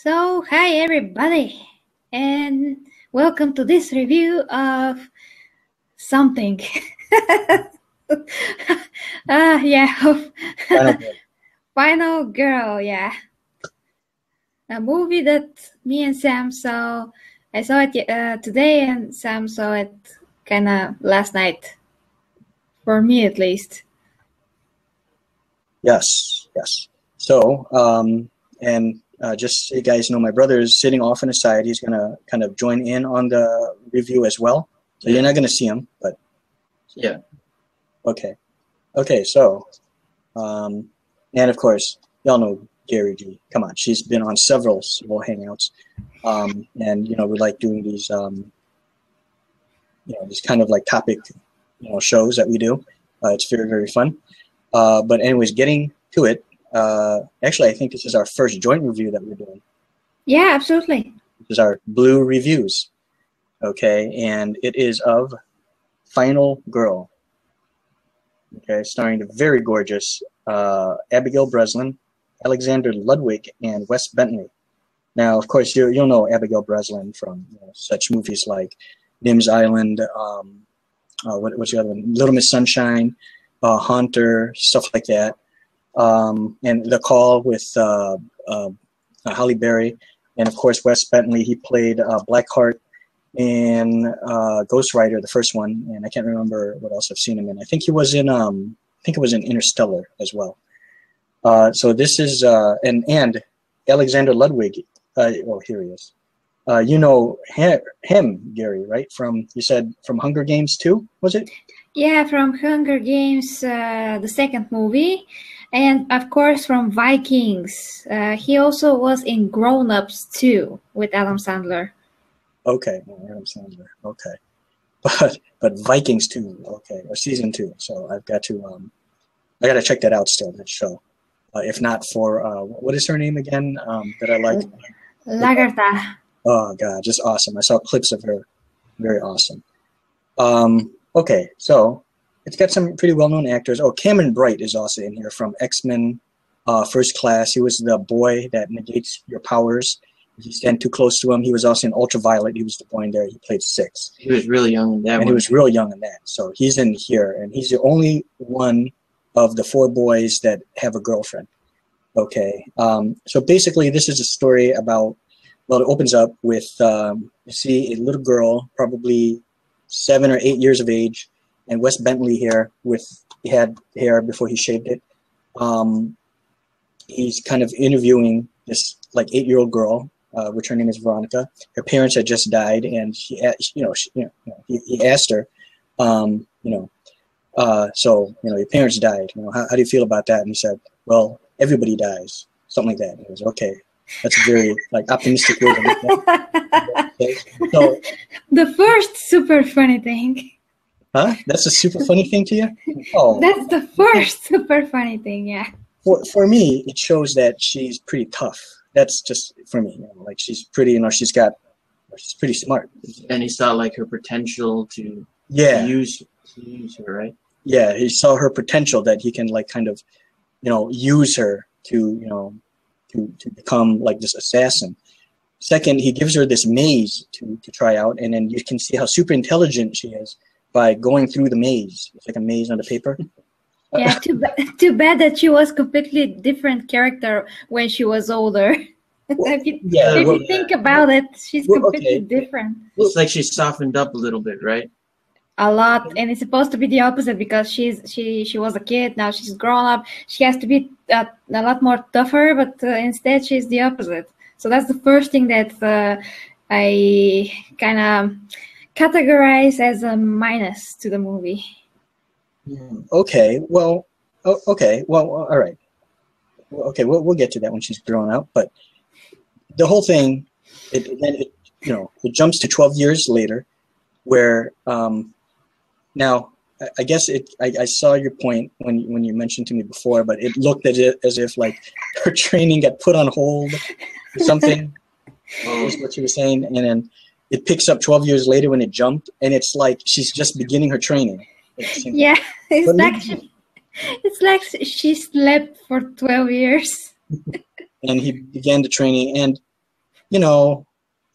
So, hi everybody, and welcome to this review of something. Of Final Girl, yeah. A movie that me and Sam saw. I saw it today, and Sam saw it kind of last night. For me, at least. Yes. So, just so you guys know, my brother is sitting off on the side. He's going to kind of join in on the review as well. So you're not going to see him, but... Yeah. Okay, so, and of course, y'all know Gary G. Come on, she's been on several hangouts. And, we like doing these, these kind of like topic, shows that we do. It's very, very fun. But anyways, getting to it, actually, I think this is our first joint review that we're doing. Yeah, absolutely. This is our Blue Reviews, okay? And it is of Final Girl, okay? Starring the very gorgeous Abigail Breslin, Alexander Ludwig, and Wes Bentley. Now, of course, you'll know Abigail Breslin from such movies like Nim's Island, what's the other one? Little Miss Sunshine, Haunter, stuff like that. And The Call with Halle Berry, and of course Wes Bentley. He played Blackheart in Ghost Rider, the first one, and I can't remember what else I've seen him in. I think he was in Interstellar as well. So this is and Alexander Ludwig. Well, here he is. You know him, Gary, right? You said from Hunger Games 2, was it? Yeah, from Hunger Games, the second movie, and of course from Vikings. He also was in Grown Ups too with Adam Sandler. Okay, Adam Sandler. Okay, but Vikings 2. Okay, or season 2. So I've got to I got to check that out still. That show. If not for what is her name again? That I like. Lagertha. Oh God, just awesome! I saw clips of her. Very awesome. Okay, so it's got some pretty well-known actors. Oh, Cameron Bright is also in here from X-Men First Class. He was the boy that negates your powers if you stand too close to him. He was also in Ultraviolet. He was the boy in there. He played Six. He was really young in that one. He was real young in that. So he's in here, and he's the only one of the 4 boys that have a girlfriend. Okay, so basically this is a story about, well, it opens up with, you see a little girl, probably 7 or 8 years of age, and Wes Bentley here he had hair before he shaved it. He's kind of interviewing this like 8-year-old girl, which her name is Veronica. Her parents had just died, and he asked her, so your parents died. How do you feel about that? And he said, well, everybody dies, something like that. And it was okay. That's a very optimistic way to look at it. So, the first super funny thing. Huh? That's a super funny thing to you? Oh. That's the first super funny thing, yeah. For me, it shows that she's pretty tough. That's just for me. She's pretty, she's pretty smart. And he saw her potential to use her, right? Yeah, he saw her potential that he can use her to become this assassin. Second, he gives her this maze to try out, and then you can see how super intelligent she is by going through the maze. It's like a maze on the paper. Yeah, too bad that she was completely different character when she was older. If you think about it, she's completely different. It's like she's softened up a little bit, right? A lot, and it's supposed to be the opposite because she was a kid. Now she's grown up. She has to be a lot more tougher, but instead she's the opposite. So that's the first thing that I kind of categorize as a minus to the movie. Okay. Well. Okay. Well. All right. Okay. We'll get to that when she's grown up. But the whole thing, it jumps to 12 years later, where now, I guess I saw your point when you mentioned to me before, but it looked as if her training got put on hold or something. Is what you were saying, and then it picks up 12 years later when it jumped, and it's like she's just beginning her training. Yeah, it's like she slept for 12 years. And he began the training, and you know,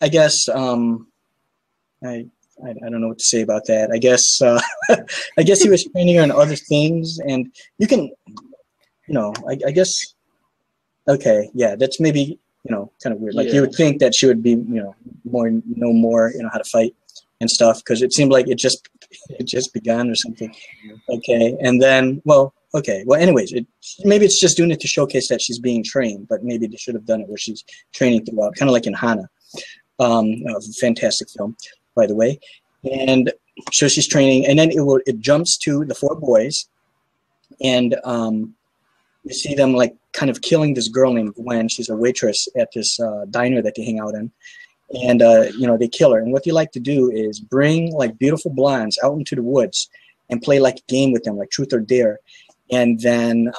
I guess I don't know what to say about that. I guess I guess he was training her in other things, and you can, you know, I guess, okay, yeah, that's maybe, you know, kind of weird. Like you would think that she would be, you know, know more, you know, how to fight and stuff, because it seemed like it just begun or something. Okay, and then, well, okay, well, anyways, maybe it's just doing it to showcase that she's being trained, but maybe they should have done it where she's training throughout, kind of like in Hana. A fantastic film, by the way. And so she's training, and then it jumps to the 4 boys, and you see them like kind of killing this girl named Gwen. She's a waitress at this diner that they hang out in, and you know, they kill her. And what they like to do is bring like beautiful blondes out into the woods and play like a game with them, like truth or dare. And then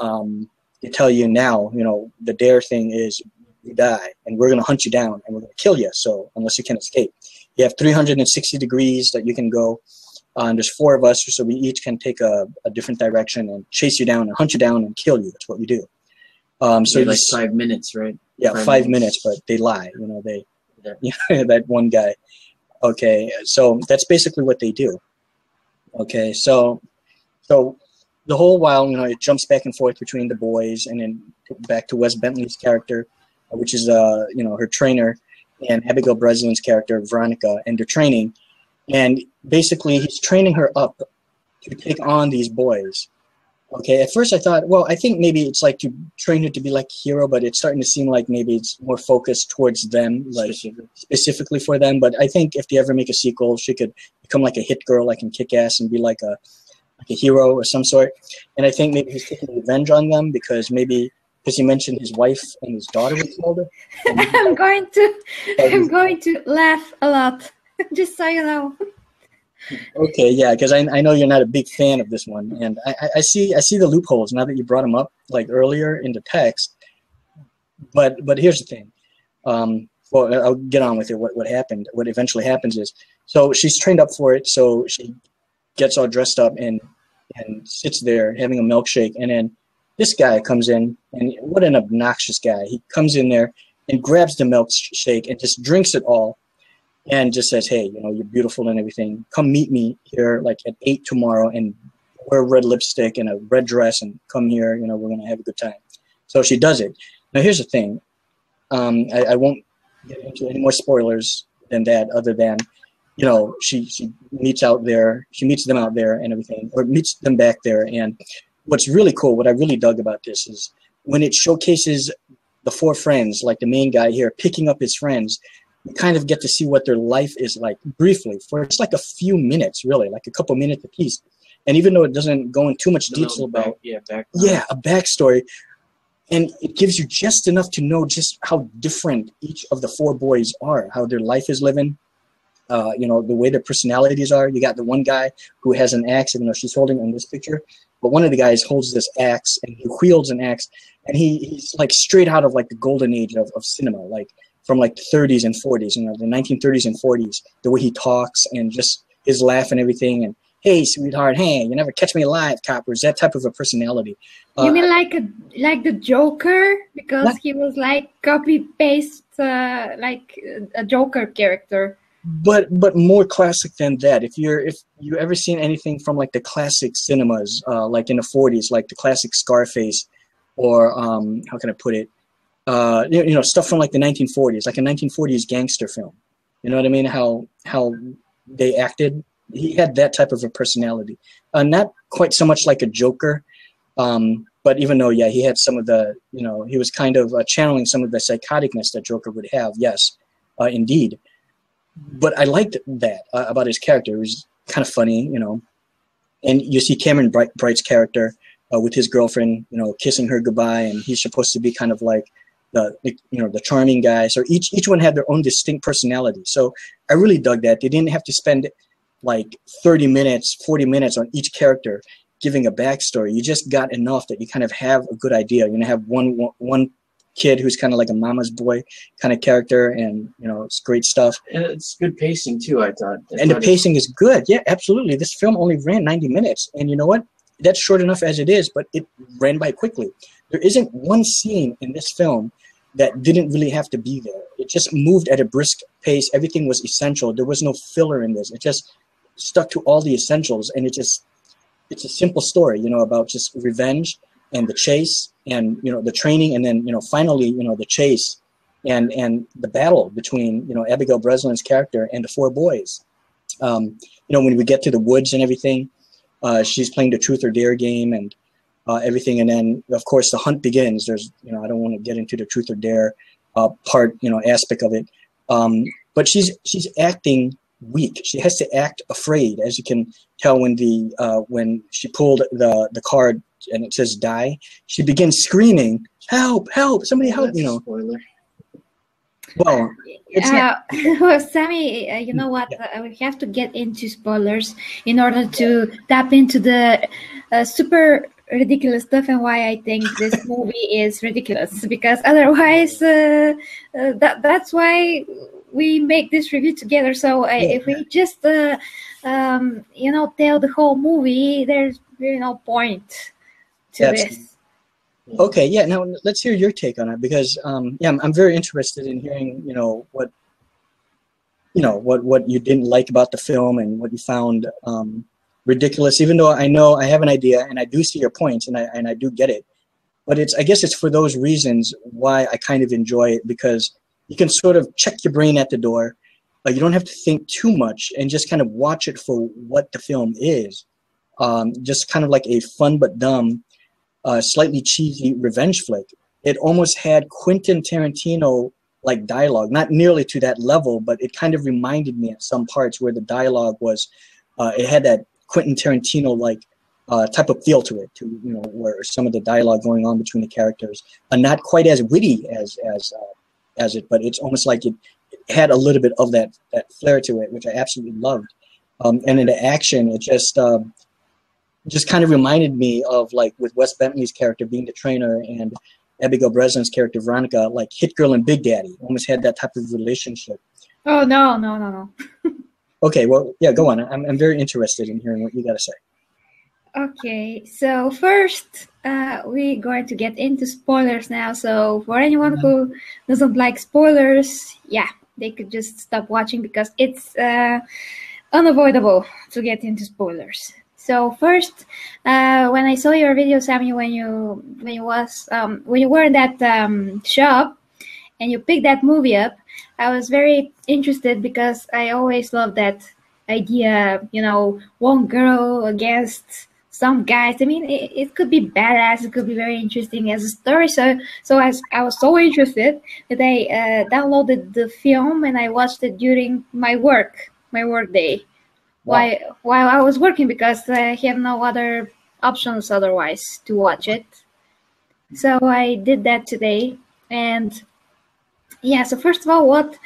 they tell you, now, you know, the dare thing is you die, and we're going to hunt you down, and we're going to kill you. So unless you can escape, you have 360 degrees that you can go. And there's 4 of us, so we each can take a different direction and chase you down and hunt you down and kill you. That's what we do. So like 5 minutes, right? Yeah, 5 minutes, but they lie. You know, you know, that one guy. Okay, so that's basically what they do. Okay, so the whole while, you know, it jumps back and forth between the boys, and then back to Wes Bentley's character, which is you know, her trainer, and Abigail Breslin's character, Veronica, and they're training. And basically, he's training her up to take on these boys. Okay, at first I thought, well, I think maybe it's like to train her to be like a hero, but it's starting to seem like maybe it's more focused towards them, like specifically for them. But I think if they ever make a sequel, she could become like a hit girl, like in Kick-Ass, and be like a hero of some sort. And I think maybe he's taking revenge on them because he mentioned his wife and his daughter was killed. I'm going to laugh a lot, just so you know. Okay, yeah, because I know you're not a big fan of this one, and I see the loopholes now that you brought them up like earlier in the text. But here's the thing. Well, I'll get on with it. What happened? What eventually happens is, so she's trained up for it. So she gets all dressed up and sits there having a milkshake, and then this guy comes in, and what an obnoxious guy. He comes in there and grabs the milkshake and just drinks it all. And just says, hey, you know, you're beautiful and everything. Come meet me here like at 8 tomorrow and wear red lipstick and a red dress and come here. You know, we're going to have a good time. So she does it. Now, here's the thing. I won't get into any more spoilers than that, other than, you know, she meets out there. She meets them out there and everything, or meets them back there. And what's really cool, what I really dug about this is when it showcases the 4 friends, like the main guy here, picking up his friends, you kind of get to see what their life is like briefly for it's like a few minutes, really, like a couple minutes a piece. And even though it doesn't go in too much detail about a backstory, and it gives you just enough to know just how different each of the 4 boys are, how their life is living, you know, the way their personalities are. You got the one guy who has an axe, even though she's holding in this picture, but one of the guys holds this axe and he wields an axe, and he's like straight out of like the golden age of cinema, like from like the 30s and 40s, you know, the 1930s and 40s, the way he talks and just his laugh and everything, and hey, sweetheart, hey, you never catch me alive, coppers, that type of a personality. You mean like the Joker? Because he was like copy-paste, like a Joker character. But more classic than that. If you ever seen anything from like the classic cinemas, like in the 40s, like the classic Scarface, or how can I put it? You know, stuff from like the 1940s, like a 1940s gangster film. You know what I mean? How they acted. He had that type of a personality. Not quite so much like a Joker, but even though, yeah, he had some of the, you know, he was kind of channeling some of the psychoticness that Joker would have. Yes, indeed. But I liked that about his character. It was kind of funny, you know. And you see Cameron Bright's character with his girlfriend, you know, kissing her goodbye, and he's supposed to be kind of like the charming guy. So each one had their own distinct personality. So I really dug that. They didn't have to spend like 30 minutes, 40 minutes on each character giving a backstory. You just got enough that you kind of have a good idea. You're gonna have one kid who's kind of like a mama's boy kind of character, and you know, it's great stuff. And it's good pacing too, I thought. And the pacing is good. Yeah, absolutely. This film only ran 90 minutes, and you know what? That's short enough as it is, but it ran by quickly. There isn't one scene in this film that didn't really have to be there. It just moved at a brisk pace. Everything was essential. There was no filler in this. It just stuck to all the essentials, and it's a simple story, you know, about just revenge and the chase and, you know, the training, and then, you know, finally, you know, the chase and the battle between, you know, Abigail Breslin's character and the four boys. You know, when we get to the woods and everything, she's playing the truth or dare game and everything, and then of course the hunt begins. There's, you know, I don't want to get into the truth or dare part, you know, aspect of it, but she's acting weak. She has to act afraid, as you can tell when she pulled the card and it says die. She begins screaming, "Help! Help! Somebody help!" You know. Spoiler. Well, it's not. Well, Sammy, you know what? We have to get into spoilers in order to tap into the super ridiculous stuff and why I think this movie is ridiculous. Because otherwise, that's why we make this review together. So if we just, you know, tell the whole movie, there's really no point to this. Okay, yeah. Now let's hear your take on it, because yeah, I'm very interested in hearing, you know, what you didn't like about the film and what you found ridiculous. Even though I know I have an idea and I do see your points and I do get it, but I guess it's for those reasons why I kind of enjoy it, because you can sort of check your brain at the door. You don't have to think too much and just kind of watch it for what the film is. Just kind of like a fun but dumb, slightly cheesy revenge flick. It almost had Quentin Tarantino like dialogue, not nearly to that level, but it kind of reminded me at some parts where the dialogue was, it had that Quentin Tarantino like type of feel to it, to, you know, where some of the dialogue going on between the characters are not quite as witty as it, but it's almost like it had a little bit of that flair to it, which I absolutely loved. And in the action, it just kind of reminded me of, like, with Wes Bentley's character being the trainer and Abigail Breslin's character Veronica, like Hit Girl and Big Daddy, almost had that type of relationship. Oh no. Okay, well, yeah, go on. I'm very interested in hearing what you got to say. Okay, so first we're going to get into spoilers now. So for anyone who doesn't like spoilers, yeah, they could just stop watching, because it's unavoidable to get into spoilers. So first, when I saw your video, Sammy, when you were in that shop and you picked that movie up, I was very interested, because I always love that idea, you know, one girl against some guys. I mean, it could be badass. It could be very interesting as a story. So I was so interested that I downloaded the film and I watched it during my work day. Wow. While I was working, because I have no other options otherwise to watch it. So I did that today. And yeah, so first of all, what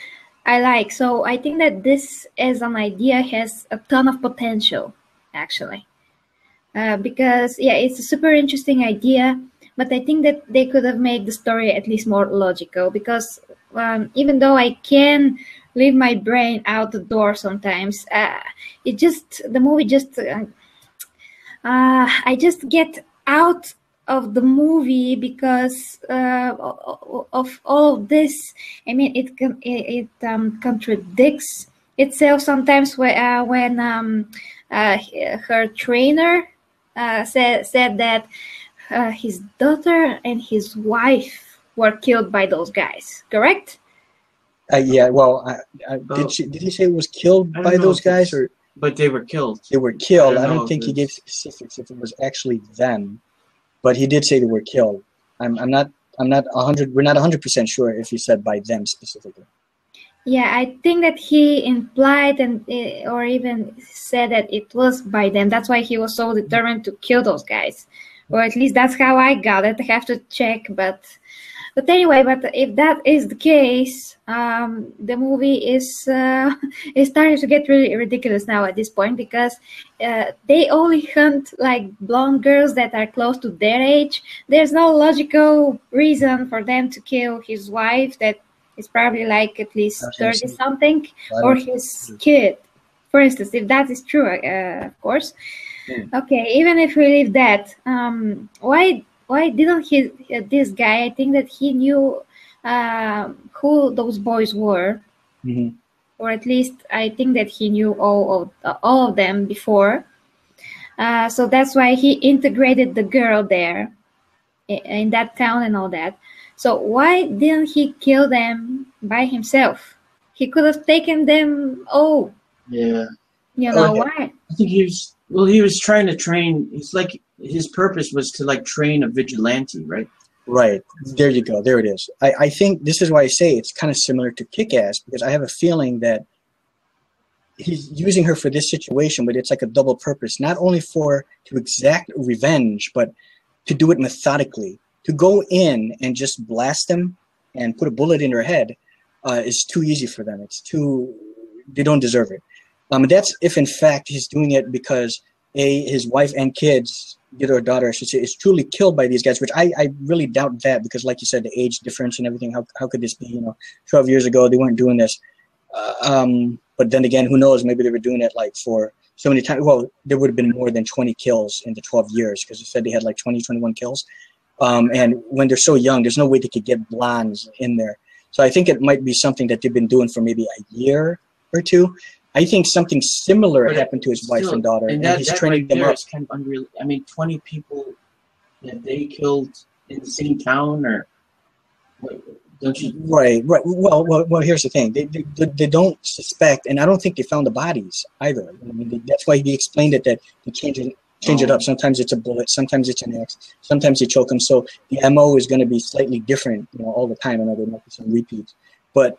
I like. So I think that this as an idea has a ton of potential, actually. Because, yeah, it's a super interesting idea. But I think that they could have made the story at least more logical. Because even though I can leave my brain out the door sometimes, the movie just, I just get out of the movie because of all of this. I mean, it contradicts itself sometimes when her trainer said that his daughter and his wife were killed by those guys, correct? Yeah, well, did he say it was killed by those guys, or? But they were killed. They were killed. I don't think he gave specifics if it was actually them, but he did say they were killed. We're not 100% sure if he said by them specifically. Yeah, I think that he implied or even said that it was by them. That's why he was so determined to kill those guys, or at least that's how I got it. I have to check, but anyway, if that is the case, the movie is starting to get really ridiculous now at this point, because they only hunt like blonde girls that are close to their age. There's no logical reason for them to kill his wife that is probably like at least 30 something, or his kid, for instance, if that is true, of course. Okay, even if we leave that, why didn't this guy? I think that he knew who those boys were, or at least I think that he knew all of them before. So that's why he integrated the girl there in that town and all that. So why didn't he kill them by himself? He could have taken them. Oh, yeah. You know why? I think he was trying to train. It's like his purpose was to like train a vigilante, right? Right. There you go. There it is. I think this is why I say it's kind of similar to Kick-Ass, because I have a feeling that he's using her for this situation, but it's like a double purpose, not only to exact revenge, but to do it methodically. To go in and just blast them and put a bullet in their head is too easy for them. They don't deserve it. That's if in fact he's doing it because his wife and kids, or daughter, I should say, is truly killed by these guys, which I really doubt that, because like you said, the age difference and everything, how could this be? 12 years ago, they weren't doing this. But then again, who knows? Maybe they were doing it like for so many times. Well, there would have been more than 20 kills in the 12 years, because they said they had like 20, 21 kills. And when they're so young, there's no way they could get blondes in there. So I think it might be something that they've been doing for maybe a year or two. I think something similar happened to his wife and daughter, and he's training them up. It's kind of unreal. I mean, 20 people that they killed in the same town, or don't you? Right. Well. Here's the thing: they don't suspect, and I don't think they found the bodies either. I mean, that's why he explained it, that they change it up. Sometimes it's a bullet, sometimes it's an axe, sometimes they choke them. So the MO is going to be slightly different, all the time. I know there might be some repeats, but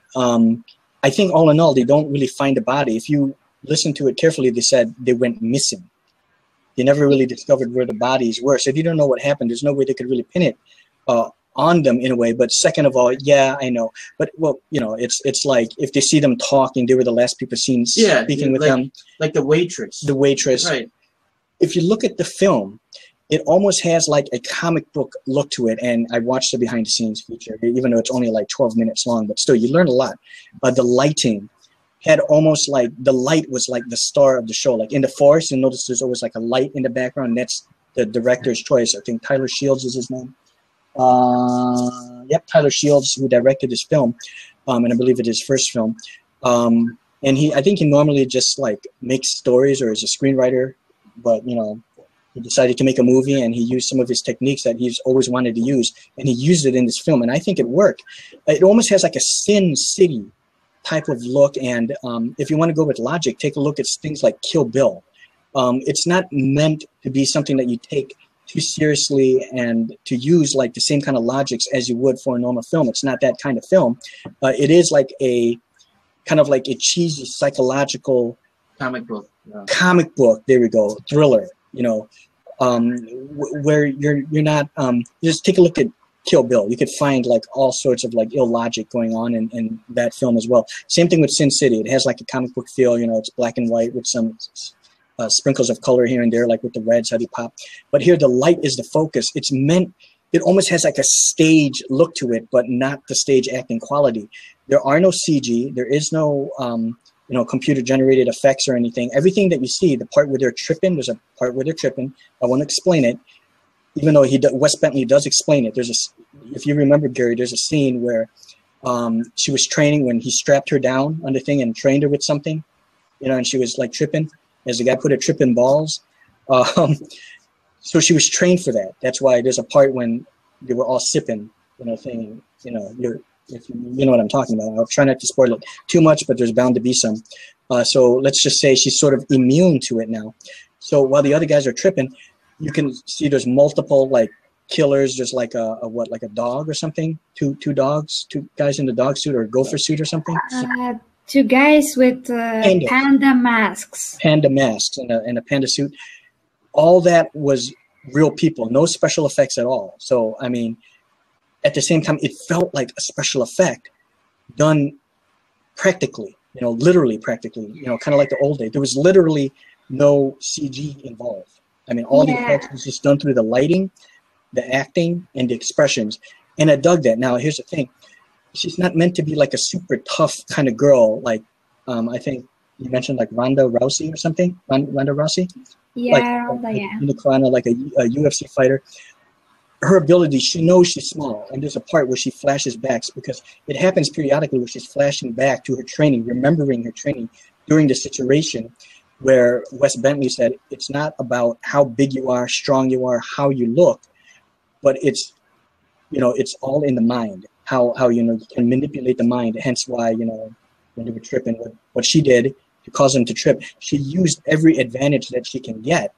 I think all in all, they don't really find the body. If you listen to it carefully, they said they went missing. They never really discovered where the bodies were. So if you don't know what happened, there's no way they could really pin it on them in a way. But second of all, yeah, I know. But, well, it's like if they see them talking, they were the last people seen speaking with them. Like the waitress. The waitress. Right. If you look at the film, it almost has like a comic book look to it. And I watched the behind the scenes feature, even though it's only like 12 minutes long, but still you learn a lot. The lighting had almost like, the light was like the star of the show. Like in the forest, you notice there's always like a light in the background. That's the director's choice. I think Tyler Shields is his name. Yep, Tyler Shields, who directed this film. And I believe it is his first film. And I think he normally just like makes stories or is a screenwriter, but he decided to make a movie, and he used some of his techniques that he's always wanted to use, and he used it in this film, and I think it worked. It almost has like a Sin City type of look, and if you want to go with logic, take a look at things like Kill Bill. It's not meant to be something that you take too seriously and to use like the same kind of logics as you would for a normal film. It's not that kind of film. It is like a kind of like a cheesy psychological comic book. Yeah. Comic book, there we go, thriller. Where you're not, just take a look at Kill Bill. You could find like all sorts of like illogic going on in that film as well. Same thing with Sin City. It has like a comic book feel, it's black and white with some sprinkles of color here and there, like with the reds, how they pop. But here the light is the focus. It almost has like a stage look to it, but not the stage acting quality. There are no CG. There is no, computer-generated effects or anything. Everything that you see, the part where they're tripping, there's a part where they're tripping. I won't explain it, even though Wes Bentley does explain it. If you remember, Gary, there's a scene where she was training when he strapped her down on the thing and trained her with something, and she was like tripping, as the guy put her tripping balls. So she was trained for that. That's why there's a part when they were all sipping, thing, if you know what I'm talking about. I'll try not to spoil it too much, but there's bound to be some. So let's just say she's sort of immune to it now. So while the other guys are tripping, you can see there's multiple like killers. There's like like a dog or something. Two dogs, two guys in the dog suit or gopher suit or something. Two guys with panda masks. Panda masks and a panda suit. All that was real people, no special effects at all. So I mean, at the same time, it felt like a special effect done practically, literally practically, kind of like the old days. There was literally no CG involved. I mean, all the effects was just done through the lighting, the acting, and the expressions. And I dug that. Now, here's the thing. She's not meant to be like a super tough kind of girl. Like, I think you mentioned like Ronda Rousey or something. Ronda Rousey? Yeah, Ronda, like a UFC fighter. her ability, she knows she's small, and there's a part where she flashes back because it happens periodically where she's flashing back to her training, remembering her training during the situation where Wes Bentley said, it's not about how big you are, strong you are, how you look, but it's, it's all in the mind, how you can manipulate the mind, hence why, when they were tripping, what she did to cause them to trip, she used every advantage that she can get.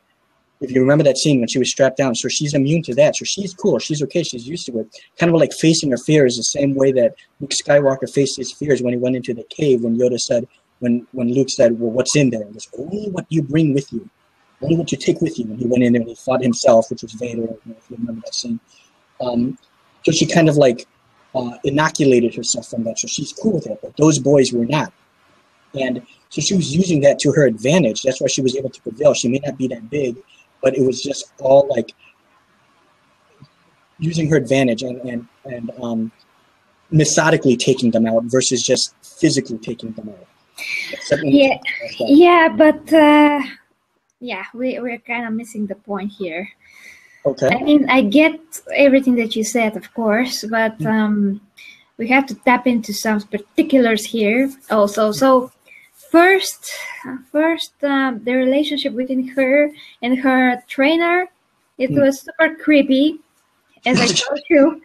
If you remember that scene when she was strapped down, so she's immune to that. So she's cool. She's okay. She's used to it. Kind of like facing her fears the same way that Luke Skywalker faced his fears when he went into the cave when Yoda said, when Luke said, well, what's in there? He goes, only what you bring with you. Only what you take with you. And he went in there and he fought himself, which was Vader, if you remember that scene. So she kind of like inoculated herself from that. So she's cool with it. But those boys were not. And so she was using that to her advantage. That's why she was able to prevail. She may not be that big, but it was just all like using her advantage and methodically taking them out versus just physically taking them out. We're kind of missing the point here. Okay. I mean, I get everything that you said, of course, but we have to tap into some particulars here also. So First, the relationship between her and her trainer, it was super creepy, as I told you,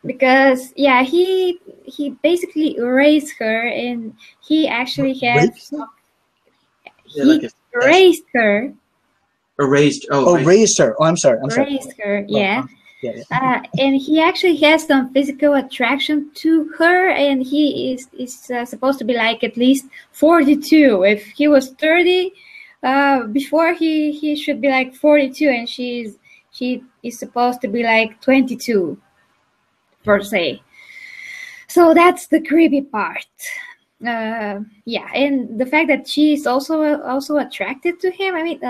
because he basically raised her, and he actually raised her. Raised her. Oh, I'm sorry. Raised her, yeah. And he actually has some physical attraction to her, and he is supposed to be like at least 42. If he was 30, before he should be like 42, and she is supposed to be like 22, per se. So that's the creepy part. And the fact that she is also attracted to him. I mean,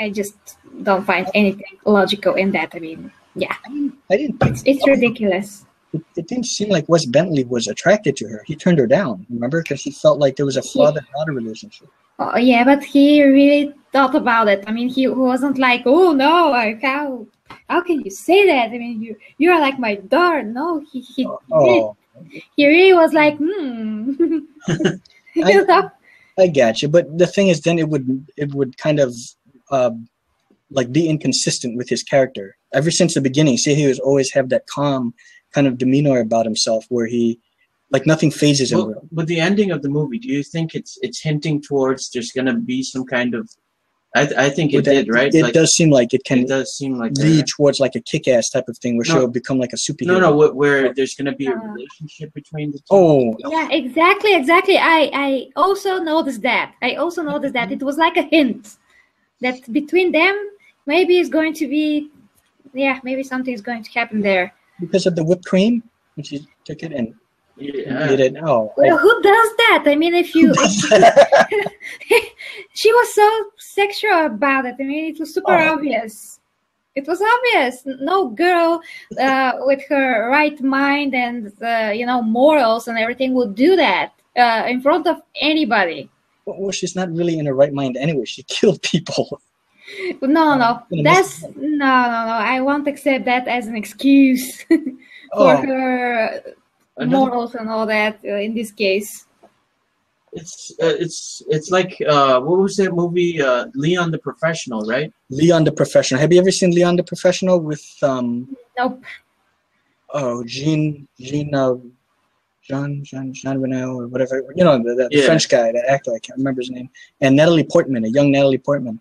I just don't find anything logical in that. I mean, I didn't. It's ridiculous. It didn't seem like Wes Bentley was attracted to her. He turned her down, remember? Because he felt like there was a father-daughter relationship. Oh, yeah, but he really thought about it. I mean, he wasn't like, oh, no, like, how can you say that? I mean, you are like my daughter. No, he really was like, I got you. But the thing is, then it would kind of like be inconsistent with his character. Ever since the beginning, see, he was always have that calm kind of demeanor about himself where he, like, nothing phases him. But the ending of the movie, do you think it's hinting towards there's going to be some kind of, I think it did, right? It does seem like it can lead towards like a kick-ass type of thing where she'll become like a superhero. No, where there's going to be a relationship between the two. Oh. Yeah, exactly. I also noticed that. It was like a hint that between them, maybe it's going to be, maybe something is going to happen there. Because of the whipped cream? When she took it and did it? Oh. Well, who does that? I mean, she was so sexual about it. I mean, it was super obvious. It was obvious. No girl with her right mind and, morals and everything would do that in front of anybody. Well, she's not really in her right mind anyway. She killed people. No. That's no. I won't accept that as an excuse for her morals and all that. In this case, it's like what was that movie? Leon the Professional, right? Leon the Professional. Have you ever seen Leon the Professional with Nope. Oh, Jean Reno or whatever. The French guy, the actor. I can't remember his name. And Natalie Portman, a young Natalie Portman.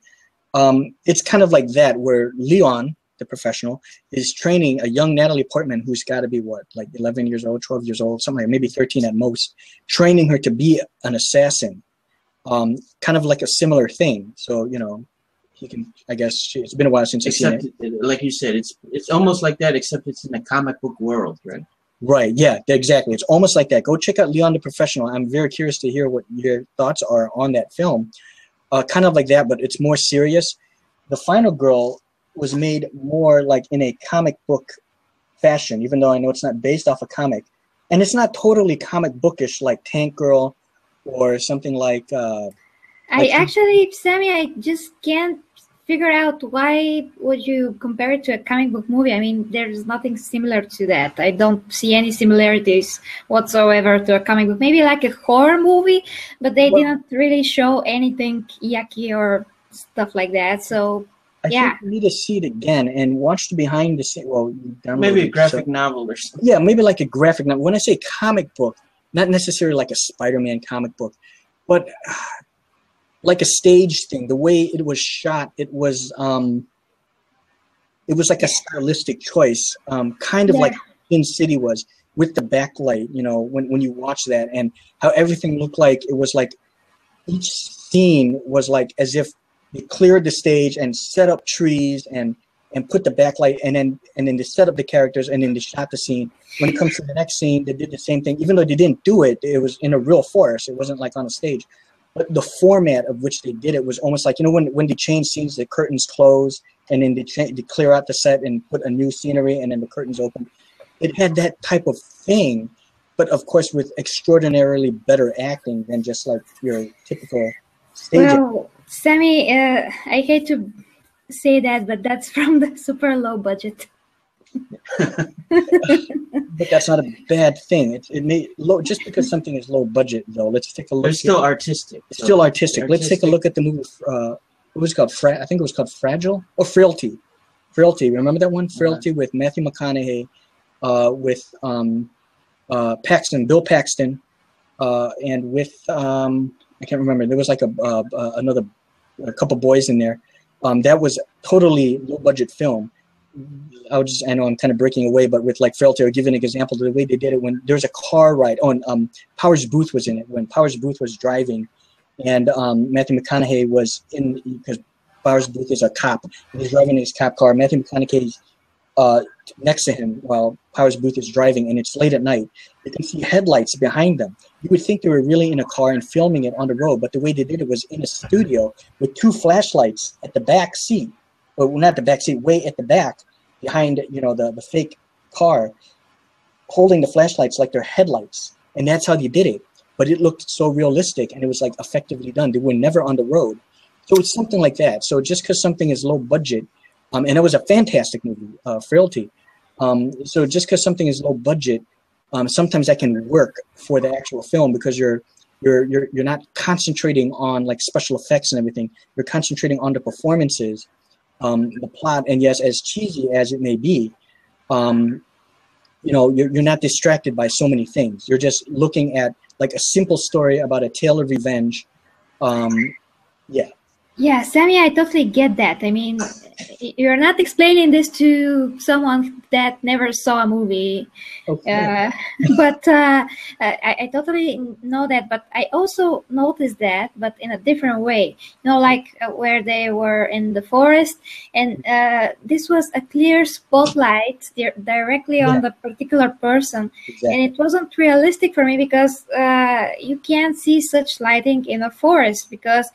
It's kind of like that, where Leon, the professional, is training a young Natalie Portman who's got to be, 11 years old, 12 years old, something like maybe 13 at most, training her to be an assassin. Kind of like a similar thing. So, he can, I guess, it's been a while since I've seen it. Like you said, it's almost like that, except it's in a comic book world, right? Right, yeah, exactly. It's almost like that. Go check out Leon the Professional. I'm very curious to hear what your thoughts are on that film. Kind of like that, but it's more serious. The Final Girl was made more like in a comic book fashion, even though I know it's not based off a comic. And it's not totally comic bookish like Tank Girl or something like... Sammy, I just can't figure out why would you compare it to a comic book movie. I mean, there's nothing similar to that. I don't see any similarities whatsoever to a comic book. Maybe like a horror movie, but they didn't really show anything yucky or stuff like that. So I think you need to see it again and watch the behind the scenes. Well, maybe a graphic novel or something. Yeah, maybe like a graphic novel. When I say comic book, not necessarily like a Spider-Man comic book, but like a stage thing. The way it was shot, it was like a stylistic choice, kind of like Sin City was with the backlight. You know, when you watch that and how everything looked like it was like each scene was like as if they cleared the stage and set up trees and put the backlight and then they set up the characters and then they shot the scene. When it comes to the next scene, they did the same thing. Even though they didn't do it, it was in a real forest. It wasn't like on a stage. But the format of which they did it was almost like, you know, when they change scenes, the curtains close and then they clear out the set and put a new scenery and then the curtains open. It had that type of thing, but of course with extraordinarily better acting than just like your typical stage. Well, Sammy, I hate to say that, but that's from the super low budget. But that's not a bad thing. It may low just because something is low budget though. Let's take a look. It's still artistic. It's still artistic. Let's take a look at the movie. What was it called? I think it was called Fragile or Frailty. Frailty. Remember that one? Frailty with Matthew McConaughey, with Paxton, Bill Paxton, and with I can't remember. There was like a couple boys in there. That was totally low budget film. I know I'm kind of breaking away, but with like Frailty, I'll give you an example of the way they did it when there was a car ride. Oh, and Powers Booth was in it when Powers Booth was driving, and Matthew McConaughey was in because Powers Booth is a cop. He's driving his cop car. Matthew McConaughey's next to him while Powers Booth is driving, and it's late at night. You can see headlights behind them. You would think they were really in a car and filming it on the road, but the way they did it was in a studio with two flashlights at the back seat. Well, not the back seat, way at the back, behind, you know, the fake car, holding the flashlights like they're headlights. And that's how they did it. But it looked so realistic, and it was like effectively done. They were never on the road. So it's something like that. So just because something is low budget, and it was a fantastic movie, Frailty. So just because something is low budget, sometimes that can work for the actual film because you're not concentrating on like special effects and everything. You're concentrating on the performances. The plot, and yes, as cheesy as it may be, you know, you're not distracted by so many things. You're just looking at like a simple story about a tale of revenge. Yeah, Sammy, I totally get that. I mean, you're not explaining this to someone that never saw a movie. Okay. But I totally know that. But I also noticed that, but in a different way. You know, like where they were in the forest, and this was a clear spotlight directly on the particular person. Exactly. And it wasn't realistic for me because you can't see such lighting in a forest because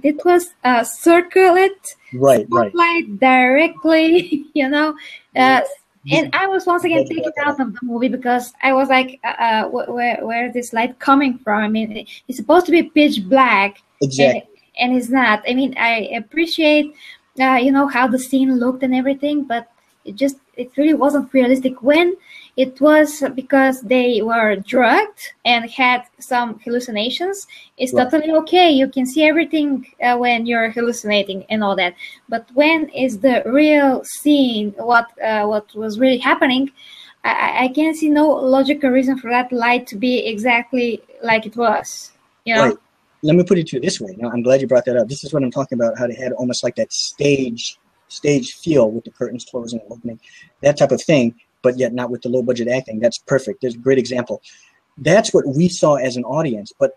it was circulate spotlight directly, you know. And I was once again taken out of the movie because I was like, where is this light coming from? I mean, it's supposed to be pitch black, and it's not. I mean, I appreciate, you know, how the scene looked and everything, but it really wasn't realistic. When it was because they were drugged and had some hallucinations, it's totally okay. You can see everything when you're hallucinating and all that. But when is the real scene, what was really happening, I can't see no logical reason for that light to be exactly like it was. You know? Right. Let me put it to you this way. Now, I'm glad you brought that up. This is what I'm talking about, how they had almost like that stage feel with the curtains closing and opening, that type of thing, but yet not with the low budget acting. That's perfect. There's a great example. That's what we saw as an audience. But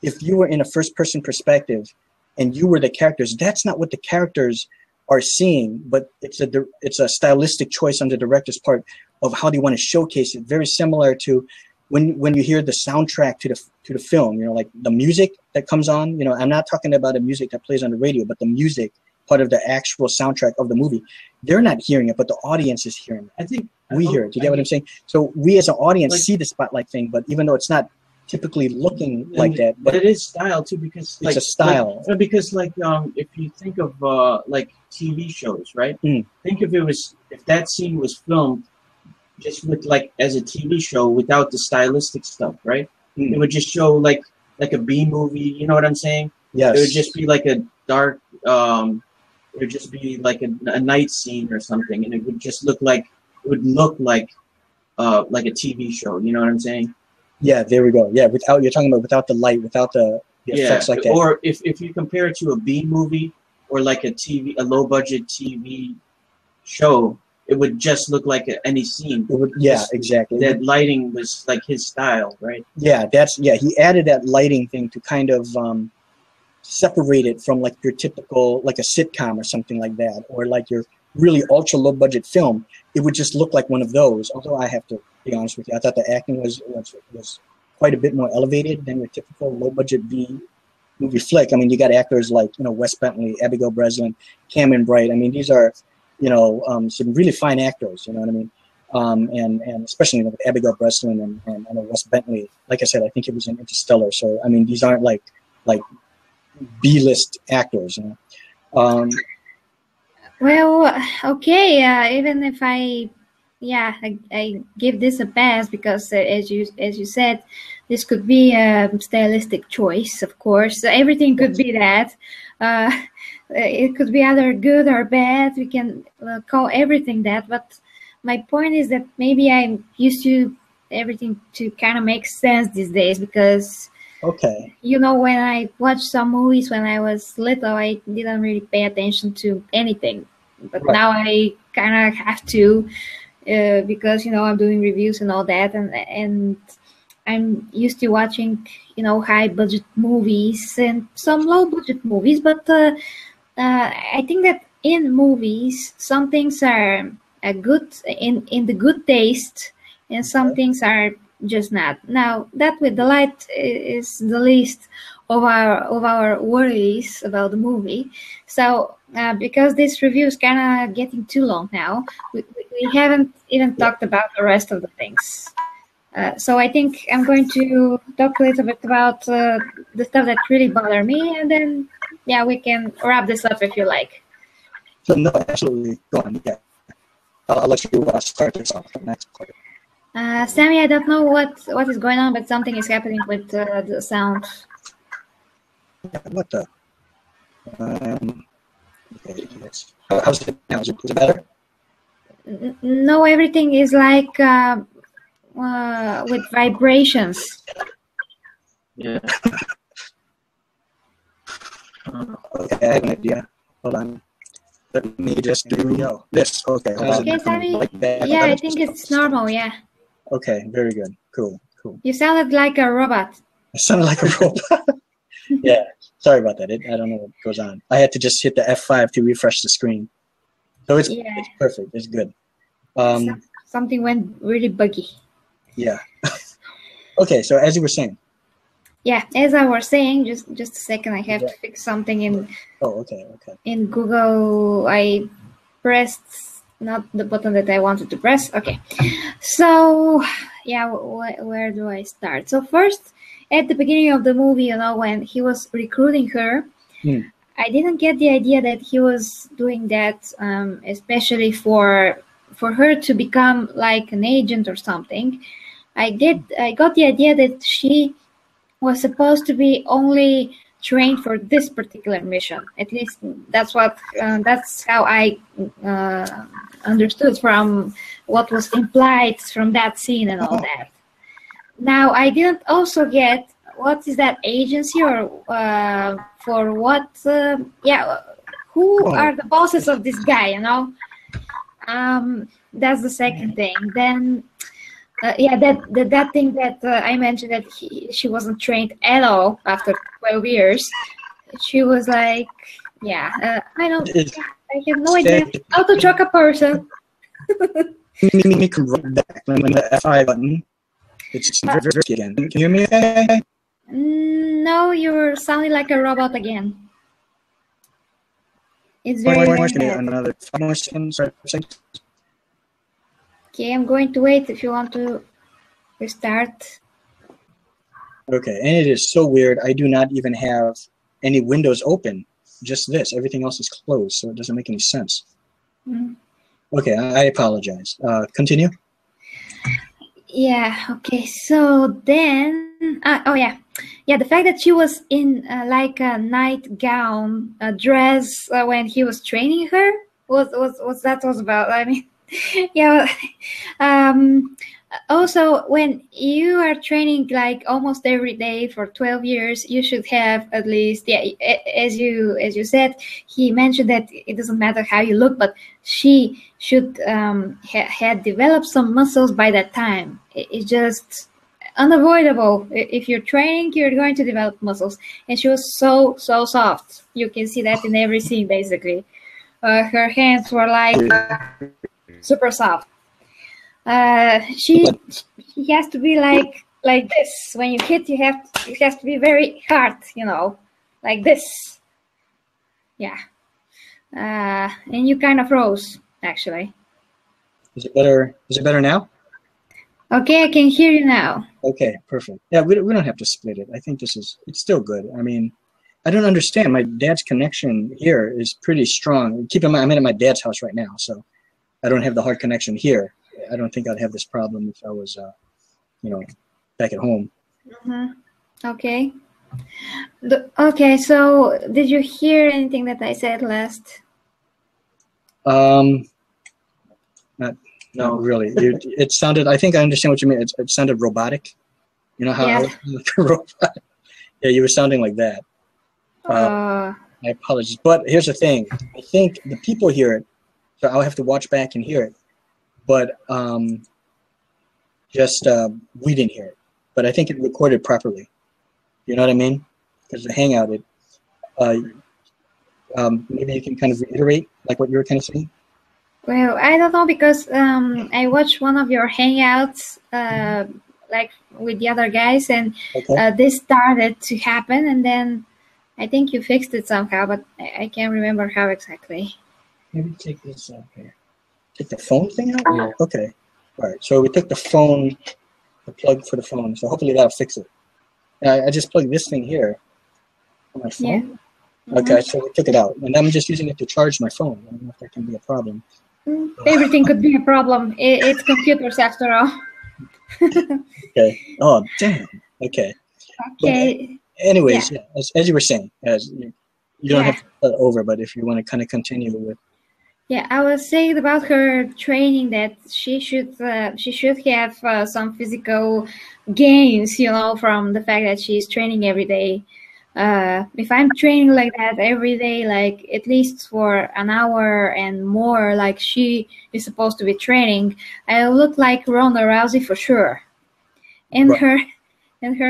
if you were in a first person perspective and you were the characters, that's not what the characters are seeing, but it's a stylistic choice on the director's part of how they want to showcase it. Very similar to when you hear the soundtrack to the film, you know, like the music that comes on, you know, I'm not talking about the music that plays on the radio, but the music part of the actual soundtrack of the movie. They're not hearing it, but the audience is hearing it. I think we hear it. Do you get what I'm saying? So we as an audience see the spotlight thing, but even though it's not typically looking like that. But it is style too, because it's a style. Because if you think of like TV shows, right? Think if that scene was filmed just with like as a TV show without the stylistic stuff, right? It would just show like a B movie. You know what I'm saying? Yes. It would just be like a dark. It would just be like a night scene or something, and it would just look like a TV show. You know what I'm saying? Yeah, there we go. Yeah, you're talking about without the light, without the effects like that. Or if you compare it to a B movie or like a low budget TV show, it would just look like any scene. It would, yeah, exactly. That lighting was like his style, right? Yeah, he added that lighting thing to kind of separate it from like your typical, like a sitcom or something like that, or like your really ultra low budget film. It would just look like one of those. Although I have to be honest with you, I thought the acting was quite a bit more elevated than your typical low budget B movie flick. I mean, you got actors like, Wes Bentley, Abigail Breslin, Cameron Bright. I mean, these are, some really fine actors, you know what I mean? And especially with Abigail Breslin and Wes Bentley. Like I said, I think it was in Interstellar. So, I mean, these aren't like B-list actors, Well, okay. Even if I give this a pass because, as you said, this could be a stylistic choice. Of course, everything could be that. It could be either good or bad. We can call everything that. But my point is that maybe I'm used to everything to kind of make sense these days because. Okay. When I watched some movies when I was little, I didn't really pay attention to anything. But now I kind of have to because, I'm doing reviews and all that. And I'm used to watching, high-budget movies and some low-budget movies. But I think that in movies, some things are good in the good taste and some things are just not. Now that with the light is the least of our worries about the movie. So because this review is kind of getting too long now, we haven't even talked about the rest of the things. So I think I'm going to talk a little bit about the stuff that really bother me, and then we can wrap this up if you like. So no, absolutely. Go on. Yeah, I'll let you start this off next part. Sammy, I don't know what is going on, but something is happening with the sound. What the? Okay, yes. How's it now? Is it better? No, everything is like with vibrations. Yeah. Okay, I have an idea. Hold on. Let me just do this. Okay. Okay, Sammy. Yeah, I think it's normal. Yeah. Okay, very good. Cool. You sounded like a robot. I sounded like a robot. Yeah, sorry about that. I don't know what goes on. I had to just hit the F5 to refresh the screen. So it's perfect. It's good. Something went really buggy. Yeah. Okay, so as you were saying. Yeah, as I was saying, just a second. I have to fix something in. Oh, okay. In Google, I pressed not the button that I wanted to press. Okay, so where do I start? So first, at the beginning of the movie, when he was recruiting her, I didn't get the idea that he was doing that, especially for her to become like an agent or something. I got the idea that she was supposed to be only trained for this particular mission. At least that's how I understood from what was implied from that scene and all that. Now, I didn't also get what is that agency or for what, who are the bosses of this guy, That's the second thing. Then, that thing that I mentioned that she wasn't trained at all after 12 years. She was like, I have no idea how to track a person. Me come right back when the F5 button. It's tricky again. Can you hear me okay? No, you're sounding like a robot again. It's very bad. Another 5 more seconds. Okay, I'm going to wait if you want to restart. Okay, and it is so weird. I do not even have any windows open. Just this. Everything else is closed, so it doesn't make any sense. Okay, I apologize. Continue. Yeah, okay, so then, oh yeah, the fact that she was in like a nightgown dress when he was training her, what that was about? I mean, yeah, also when you are training like almost every day for 12 years, you should have at least, yeah, as you said, he mentioned that it doesn't matter how you look, but she should had developed some muscles by that time. It's just unavoidable. If you're training, you're going to develop muscles, and she was so soft. You can see that in every scene basically. Her hands were like super soft. She has to be like this. When you hit, it has to be very hard, you know, like this. Yeah. And you kind of froze, actually. Is it better? Is it better now? Okay, I can hear you now. Okay, perfect. Yeah, we don't have to split it. I think it's still good. I mean, I don't understand. My dad's connection here is pretty strong. Keep in mind, I'm at my dad's house right now, so I don't have the hard connection here. I don't think I'd have this problem if I was, you know, back at home. Okay. Okay, so did you hear anything that I said last? Not really. It sounded. I think I understand what you mean. It sounded robotic. You know how? Yeah. Robotic. Yeah, you were sounding like that. I apologize, but here's the thing. I think the people hear it, so I'll have to watch back and hear it. But we didn't hear it. But I think it recorded properly. You know what I mean? Because the Hangout, maybe you can kind of reiterate like what you were kind of saying. Well, I don't know, because I watched one of your Hangouts like with the other guys, and this started to happen, and then I think you fixed it somehow, but I can't remember how exactly. Maybe take this out here. Take the phone thing out? Yeah. Okay. All right. So we took the phone, the plug for the phone. So hopefully that'll fix it. I just plugged this thing here on my phone. Yeah. Okay, so we took it out. And I'm just using it to charge my phone. I don't know if that can be a problem. Everything could be a problem. It's computers after all. Okay. Oh, damn. Okay. Okay. But anyways, yeah, as you were saying, you don't have to cut over, but if you want to kind of continue with. Yeah, I was saying about her training that she should have some physical gains, you know, from the fact that she's training every day. If I'm training like that every day, like at least for an hour and more, like she is supposed to be training, I look like Ronda Rousey for sure. And her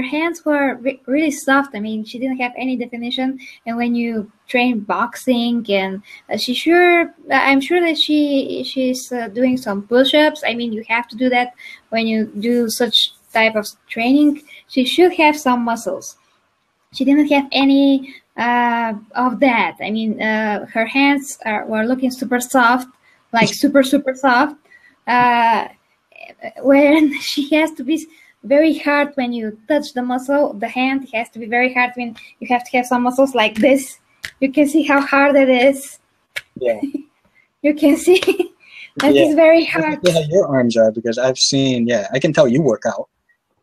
hands were really soft. I mean, she didn't have any definition. And when you train boxing, and I'm sure that she's doing some push-ups. I mean, you have to do that when you do such type of training. She should have some muscles. She didn't have any of that. I mean, her hands were looking super soft, like super soft. When she has to be very hard when you touch the muscle, the hand has to be very hard. When you have to have some muscles like this. You can see how hard it is. Yeah. You can see that it's very hard. I see how your arms are, because I've seen, I can tell you work out.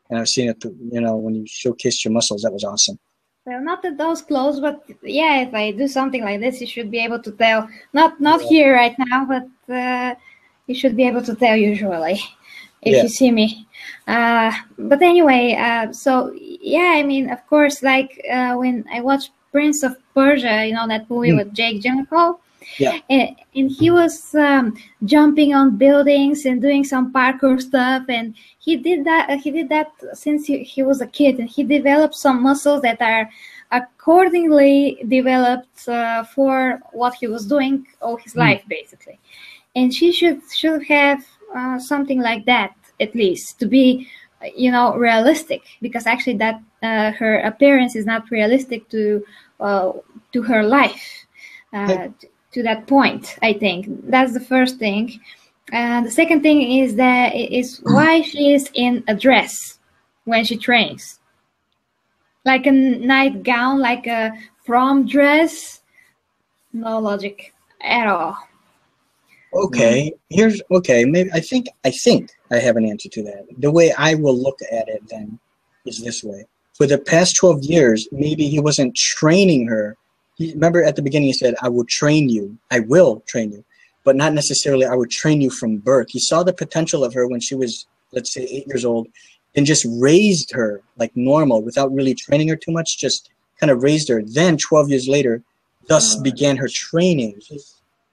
And I've seen it, you know, when you showcased your muscles. That was awesome. Well, not at those close, but yeah, if I do something like this, you should be able to tell. Not here right now, but you should be able to tell usually if you see me. But anyway, so yeah, I mean, of course, like when I watched Prince of Persia, you know, that movie with Jake Gyllenhaal. Yeah. And he was jumping on buildings and doing some parkour stuff, and he did that since he was a kid, and he developed some muscles that are accordingly developed for what he was doing all his life, basically. And she should have something like that, at least, to be, you know, realistic, because actually that her appearance is not realistic to her life. To that point, I think that's the first thing. The second thing is why she is in a dress when she trains. Like a nightgown, like a prom dress. No logic at all. Okay, maybe I think I have an answer to that. The way I will look at it then is this way. For the past 12 years, maybe he wasn't training her. Remember at the beginning he said, I will train you. I will train you. But not necessarily I would train you from birth. He saw the potential of her when she was, let's say, 8 years old, and just raised her like normal without really training her too much, just kind of raised her. Then 12 years later, thus began her training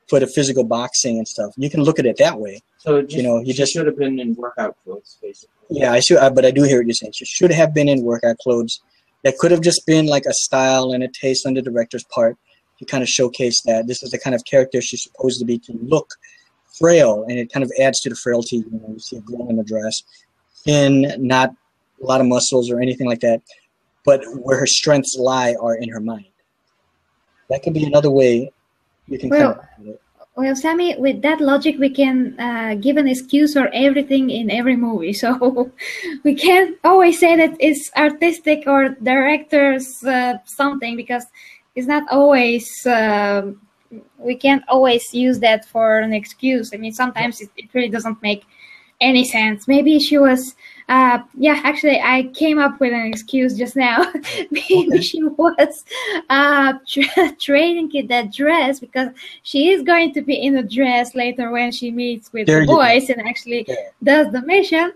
for the physical boxing and stuff. You can look at it that way. So he just should have been in workout clothes, basically. Yeah, but I do hear what you're saying. She should have been in workout clothes. That could have just been like a style and a taste on the director's part to kind of showcase that this is the kind of character she's supposed to be, to look frail, and it kind of adds to the frailty. You see a girl in a dress, thin, not a lot of muscles or anything like that, but where her strengths lie are in her mind. That could be another way you can kind of look at it. Well, Sammy, with that logic, we can give an excuse for everything in every movie. So we can't always say that it's artistic or director's something, because it's not always, we can't always use that for an excuse. I mean, sometimes it really doesn't make any sense. Maybe she was, actually, I came up with an excuse just now. Maybe she was trading that dress because she is going to be in a dress later when she meets with the boys and actually does the mission.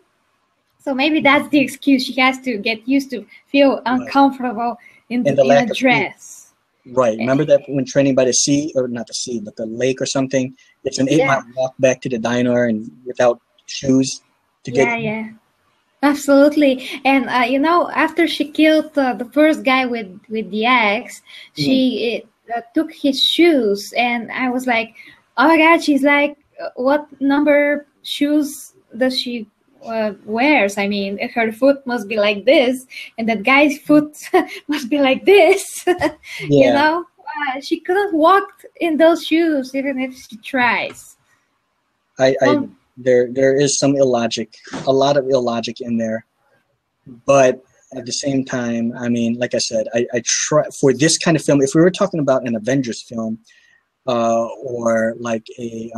So maybe that's the excuse. She has to get used to feel uncomfortable in a dress. Right. Remember that when training by the sea, or not the sea, but the lake or something, it's an 8-mile walk back to the diner and without shoes to get absolutely. And after she killed the first guy with the axe, she took his shoes, and I was like, oh my god, she's like, what number shoes does she wears? I mean, if her foot must be like this and that guy's foot must be like this. She couldn't walk in those shoes even if she tries. There is some illogic, a lot of illogic in there, but at the same time, I mean, like I said, I try for this kind of film. If we were talking about an Avengers film, or like a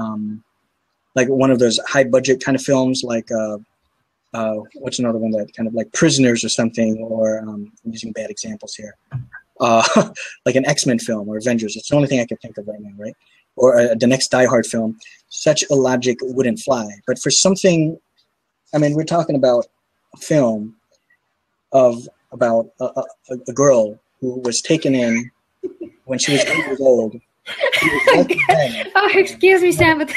like one of those high budget kind of films, like what's another one that kind of like Prisoners or something, or I'm using bad examples here, like an X-Men film or Avengers. It's the only thing I can think of right now, right? Or the next Die Hard film, such a logic wouldn't fly. But for something, I mean, we're talking about a film about a girl who was taken in when she was 8 years old. Oh, excuse me, Sam, but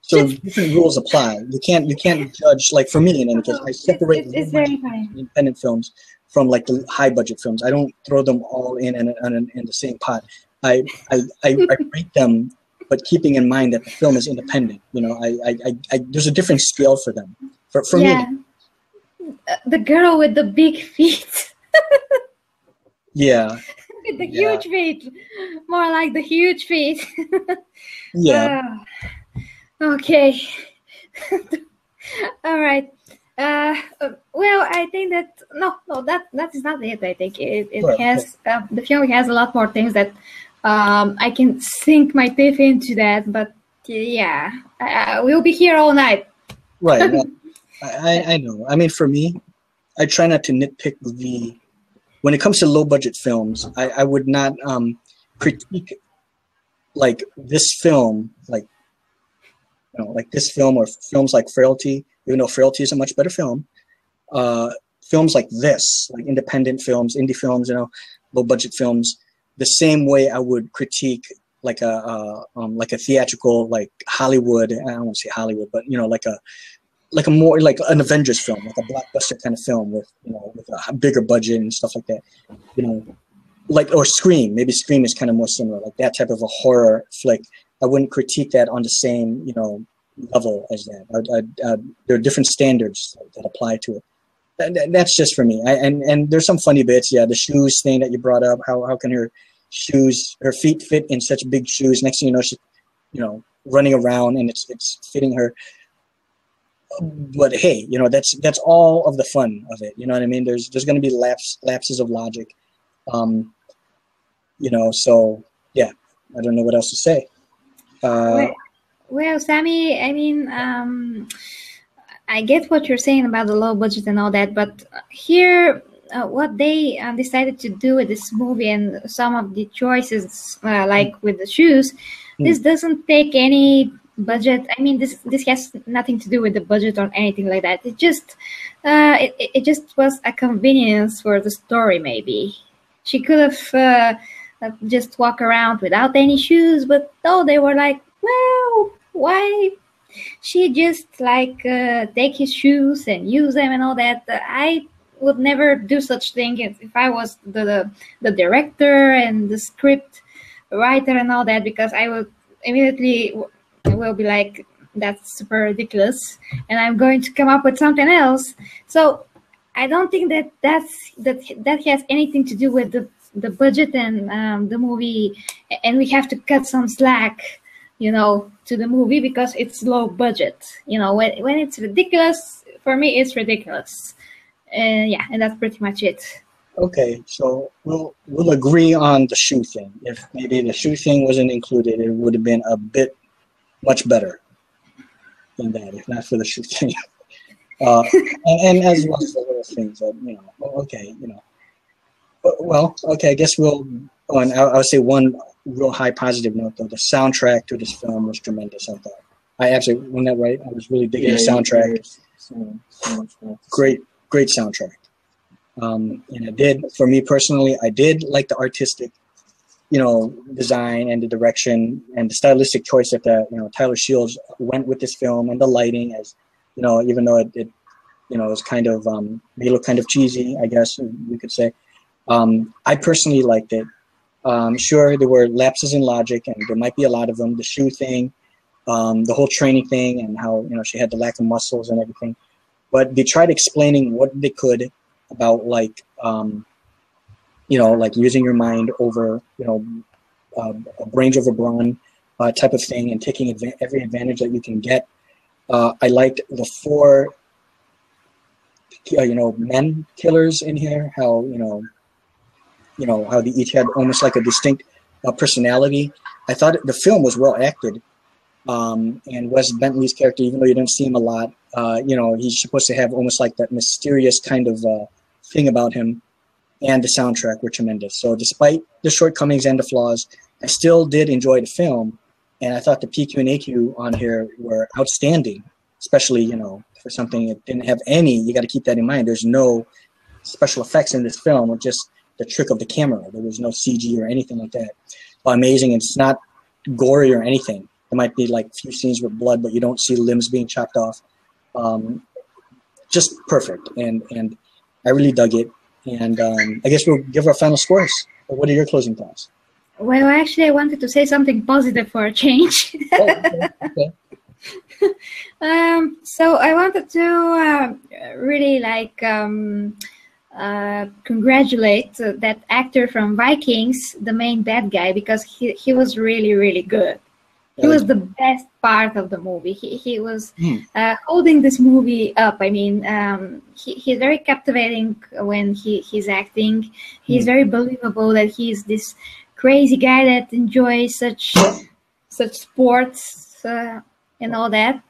so different rules apply. You can't judge, like for me in any case, I separate independent films from like the high budget films. I don't throw them all in the same pot. I rate them, but keeping in mind that the film is independent. There's a different scale for them. For me. The girl with the big feet. Yeah. With the huge feet. More like the huge feet. Yeah. Okay. All right. Well, I think that that is not it. I think it has the film has a lot more things that I can sink my teeth into that, but we'll be here all night. Right. Well, I know. I mean, for me, I try not to nitpick when it comes to low budget films. I would not critique like this film, like this film or films like Frailty. Even though Frailty is a much better film, films like this, like independent films, indie films, low budget films, the same way I would critique like a theatrical, like Hollywood. I don't want to say Hollywood, but like a more like an Avengers film, like a blockbuster kind of film with a bigger budget and stuff like that. Or Scream. Maybe Scream is kind of more similar, like that type of a horror flick. I wouldn't critique that on the same level as that. There are different standards that apply to it. That's just for me. And there's some funny bits. Yeah, the shoes thing that you brought up. How can her feet fit in such big shoes? Next thing you know, she's running around and it's fitting her. But hey, you know, that's all of the fun of it. You know what I mean? There's going to be lapses of logic. You know, so yeah, I don't know what else to say. Well, Sammy, I mean, I get what you're saying about the low budget and all that, but here, what they decided to do with this movie and some of the choices, like with the shoes, this doesn't take any budget. I mean, this has nothing to do with the budget or anything like that. It just, it just was a convenience for the story. Maybe she could have just walk around without any shoes, but no, they were like, well, why? She just like take his shoes and use them and all that. I would never do such thing if I was the director and the script writer and all that, because I would immediately will be like, that's super ridiculous, and I'm going to come up with something else. So I don't think that has anything to do with the budget and the movie, and we have to cut some slack, you know, to the movie because it's low budget. You know, when it's ridiculous, for me, it's ridiculous. Yeah, and that's pretty much it. Okay, so we'll agree on the shoe thing. If maybe the shoe thing wasn't included, it would have been a bit much better than that, if not for the shoe thing. And as well as the little things that, you know, okay, you know. Well, okay, I guess we'll, I'll say one real high positive note, though. The soundtrack to this film was tremendous, I thought. I actually, wasn't that right? I was really digging the soundtrack. Great soundtrack. And it did, for me personally, I did like the artistic, you know, design and the direction and the stylistic choice that you know, Tyler Shields went with this film, and the lighting, as, you know, even though it you know, it was kind of, made it look kind of cheesy, I guess we could say. I personally liked it. Sure, there were lapses in logic, and there might be a lot of them. The shoe thing, the whole training thing, and how, you know, she had the lack of muscles and everything. But they tried explaining what they could about, like, you know, like using your mind over, you know, brains over brawn type of thing, and taking every advantage that you can get. I liked the 4, you know, men killers in here. How, you know, how they each had almost like a distinct personality. I thought the film was well acted. And Wes Bentley's character, even though you didn't see him a lot, you know, he's supposed to have almost like that mysterious kind of thing about him, and the soundtrack were tremendous. So despite the shortcomings and the flaws, I still did enjoy the film, and I thought the PQ and AQ on here were outstanding, especially, you know, for something that didn't have any, you got to keep that in mind. There's no special effects in this film, just the trick of the camera. There was no CG or anything like that. Amazing. It's not gory or anything. There might be like a few scenes with blood, but you don't see limbs being chopped off. Just perfect. And I really dug it. And I guess we'll give our final scores. What are your closing thoughts? Well, actually, I wanted to say something positive for a change. Oh, okay. So I wanted to really like congratulate that actor from Vikings, the main bad guy, because he was really, really good. He was the best part of the movie. He was holding this movie up. I mean, he's very captivating when he's acting. He's very believable that he's this crazy guy that enjoys such sports and all that.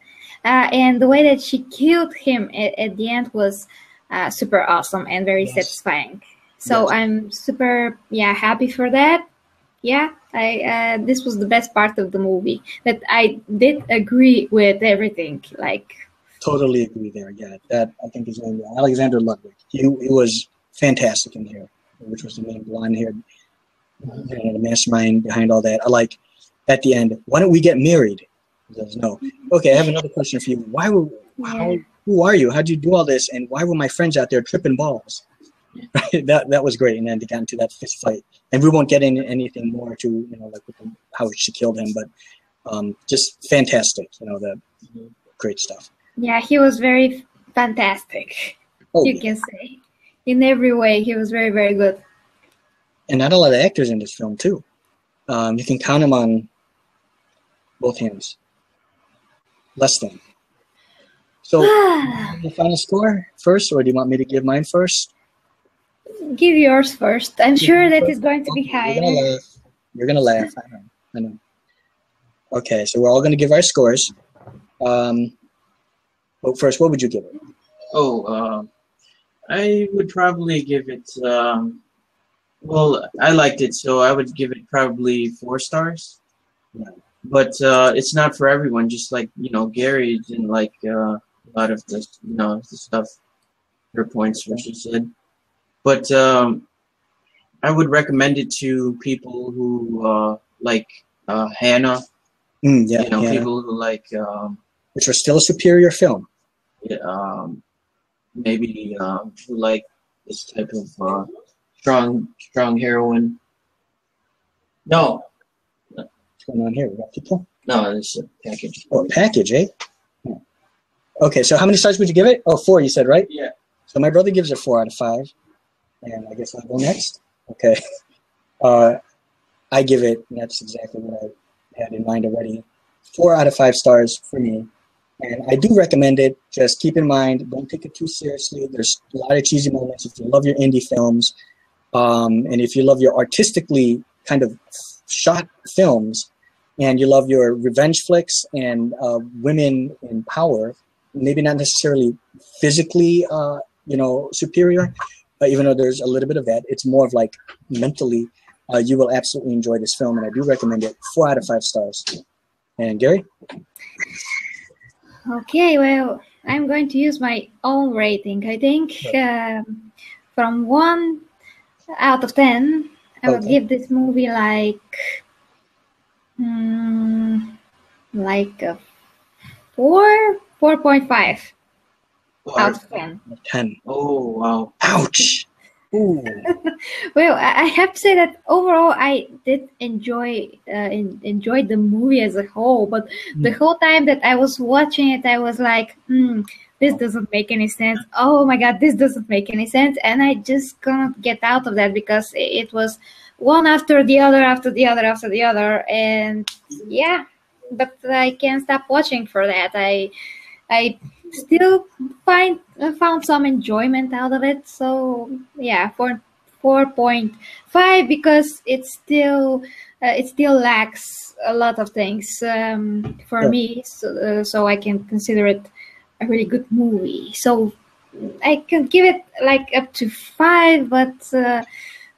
And the way that she killed him at the end was super awesome and very satisfying. So I'm super happy for that. Yeah, this was the best part of the movie, that I did agree with everything. Like, totally agree there. Yeah, that I think is Alexander Ludwig. He was fantastic in here, which was the main blonde haired, the mastermind behind all that. I like at the end, why don't we get married? He says no. Okay, I have another question for you. Who are you? How'd you do all this? And why were my friends out there tripping balls? that was great. And then they got into that fist fight. And we won't get into anything more to, you know, like with how she killed him, but just fantastic, you know, the great stuff. Yeah, he was very fantastic. You can say. In every way, he was very, very good. And not a lot of actors in this film, too. You can count them on both hands. Less than. So, the final score first, or do you want me to give mine first? Give yours first. I'm sure that is going to be higher. You're gonna laugh. I know. Okay, so we're all gonna give our scores. Well, first, what would you give it? Oh, I would probably give it. Well, I liked it, so I would give it probably 4 stars. Yeah. But it's not for everyone. Just like Gary didn't like a lot of the the stuff, her points, what she said. But I would recommend it to people who like Hannah. Yeah, Hannah. People who like. Which was still a superior film. Yeah, maybe who like this type of strong heroine. No. What's going on here? We got people? No, this is a package. Oh, a package, eh? Yeah. Okay, so how many stars would you give it? Oh, 4, you said, right? Yeah. So my brother gives it 4 out of 5. And I guess I'll go next. Okay. I give it, and that's exactly what I had in mind already, 4 out of 5 stars for me. And I do recommend it. Just keep in mind, don't take it too seriously. There's a lot of cheesy moments. If you love your indie films, and if you love your artistically kind of shot films, and you love your revenge flicks and women in power, maybe not necessarily physically, superior, even though there's a little bit of that, it's more of like mentally, you will absolutely enjoy this film, and I do recommend it. 4 out of 5 stars. And Gary? Okay, well, I'm going to use my own rating. I think from 1 out of 10, I would give this movie like a 4.5 out of 10. 10. Oh, wow. Ouch. Ooh. Well, I have to say that overall I did enjoy the movie as a whole, but the whole time that I was watching it, I was like, this doesn't make any sense. Oh my God, this doesn't make any sense. And I just couldn't get out of that because it was one after the other, after the other, after the other. And yeah, but I can't stop watching for that. I still found some enjoyment out of it. So yeah, 4.5 because it still lacks a lot of things for me. So I can consider it a really good movie. So I can give it like up to 5, but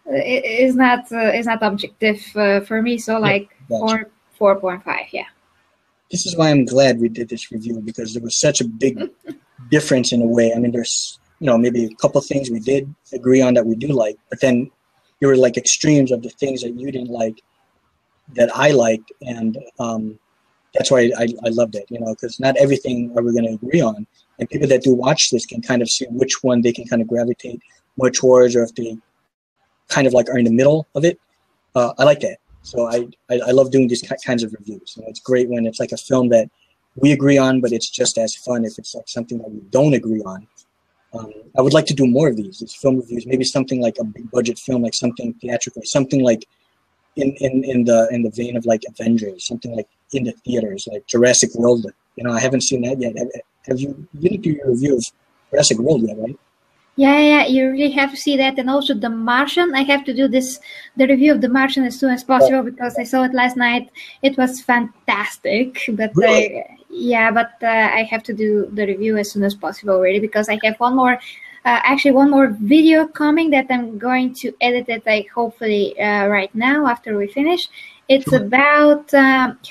it is not objective for me. So like 4.5. Yeah. This is why I'm glad we did this review, because there was such a big difference in a way. I mean, there's, maybe a couple things we did agree on that we do like, but then there were like extremes of the things that you didn't like that I liked. And that's why I loved it, because not everything are we going to agree on. And people that do watch this can kind of see which one they can kind of gravitate more towards, or if they kind of like are in the middle of it. I like that. So I love doing these kinds of reviews. It's great when it's like a film that we agree on, but it's just as fun if it's like something that we don't agree on. I would like to do more of these film reviews. Maybe something like a big budget film, like something theatrical, something like in the vein of like Avengers, something like in the theaters, like Jurassic World. I haven't seen that yet. Have you? You didn't do your review of Jurassic World yet, right? Yeah, you really have to see that. And also The Martian. I have to do the review of The Martian as soon as possible because I saw it last night. It was fantastic. But really? I have to do the review as soon as possible, really, because I have one more video coming that I'm going to edit it, like hopefully right now after we finish. It's about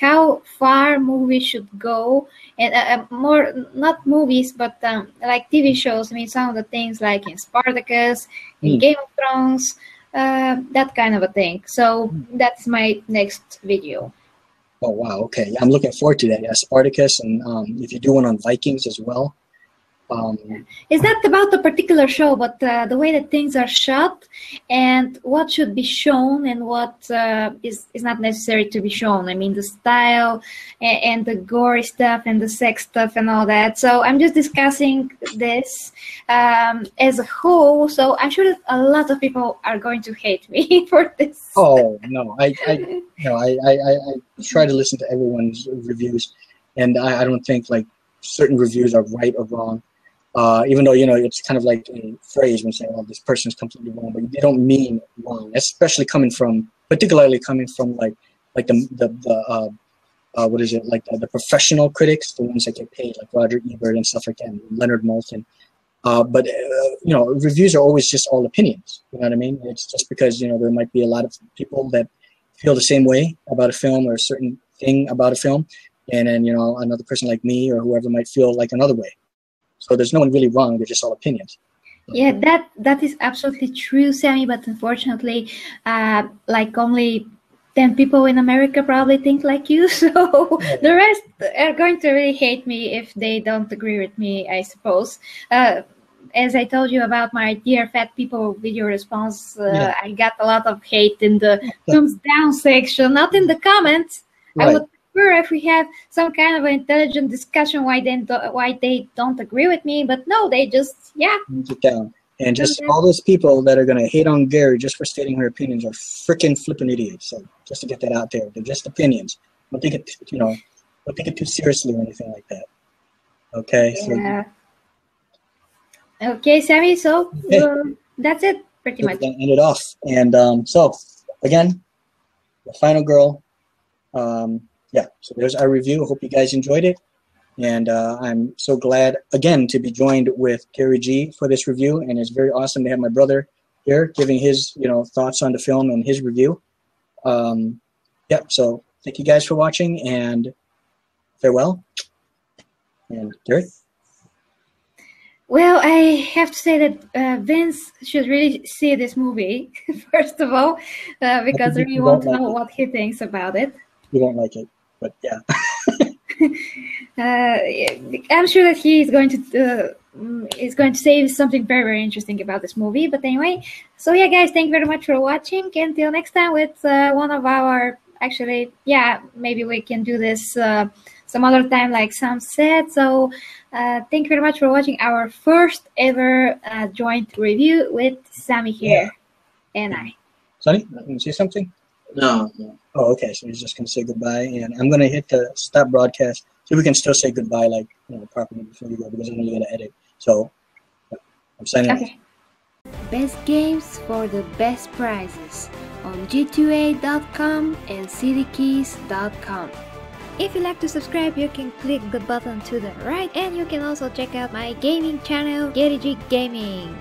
how far movies should go, and more not movies, but like TV shows. I mean, some of the things like in Spartacus, in Game of Thrones, that kind of a thing. So that's my next video. Oh wow! Okay, yeah, I'm looking forward to that. Yeah, Spartacus, and if you do one on Vikings as well. It's not about the particular show, but the way that things are shot and what should be shown and what is not necessary to be shown. I mean, the style and the gory stuff and the sex stuff and all that. So I'm just discussing this as a whole. So I'm sure that a lot of people are going to hate me for this. Oh no, I try to listen to everyone's reviews, and I don't think like certain reviews are right or wrong. Even though, you know, it's kind of like a phrase when saying, "Oh, this person is completely wrong," but they don't mean wrong, especially particularly coming from like the what is it, like the professional critics, the ones that get paid, like Roger Ebert and stuff like that, and Leonard Maltin. But you know, reviews are always just all opinions. You know what I mean? It's just because, you know, there might be a lot of people that feel the same way about a film or a certain thing about a film, and then, you know, another person like me or whoever might feel like another way. So there's no one really wrong. They're just all opinions. Yeah, that is absolutely true, Sammy. But unfortunately, like only 10 people in America probably think like you. So the rest are going to really hate me if they don't agree with me, I suppose. As I told you about my Dear Fat People video response, I got a lot of hate in the thumbs down section, not in the comments. Right. I would prefer if we have some kind of an intelligent discussion why they don't agree with me, but no, they just, Sit down. And just all those people that are going to hate on Gary just for stating her opinions are freaking flipping idiots. So just to get that out there, they're just opinions. Don't take it, you know, don't take it too seriously or anything like that. Okay. Yeah. Okay, Sammy. So that's it, pretty much. We're gonna end it off. And so again, The Final Girl. Yeah. So there's our review. I hope you guys enjoyed it. And I'm so glad, again, to be joined with Gary G for this review. And it's very awesome to have my brother here giving his, you know, thoughts on the film and his review. Yeah, so thank you guys for watching, and farewell. And Gary? Well, I have to say that Vince should really see this movie, first of all, because I really want to know what he thinks about it. You won't like it, but yeah. I'm sure that he is going to say something very, very interesting about this movie. But anyway, so yeah, guys, thank you very much for watching. Until next time with one of our, actually, yeah, maybe we can do this some other time, like Sam said. So thank you very much for watching our first ever joint review with Sammy here and I. Sonny, you say something? No. Oh, okay. So he's just going to say goodbye, and I'm going to hit the stop broadcast so we can still say goodbye, like, you know, properly before you go, because I'm only going to edit. So I'm signing off. Best games for the best prices on g2a.com and cdkeys.com. If you'd like to subscribe, you can click the button to the right, and you can also check out my gaming channel, Gary G Gaming.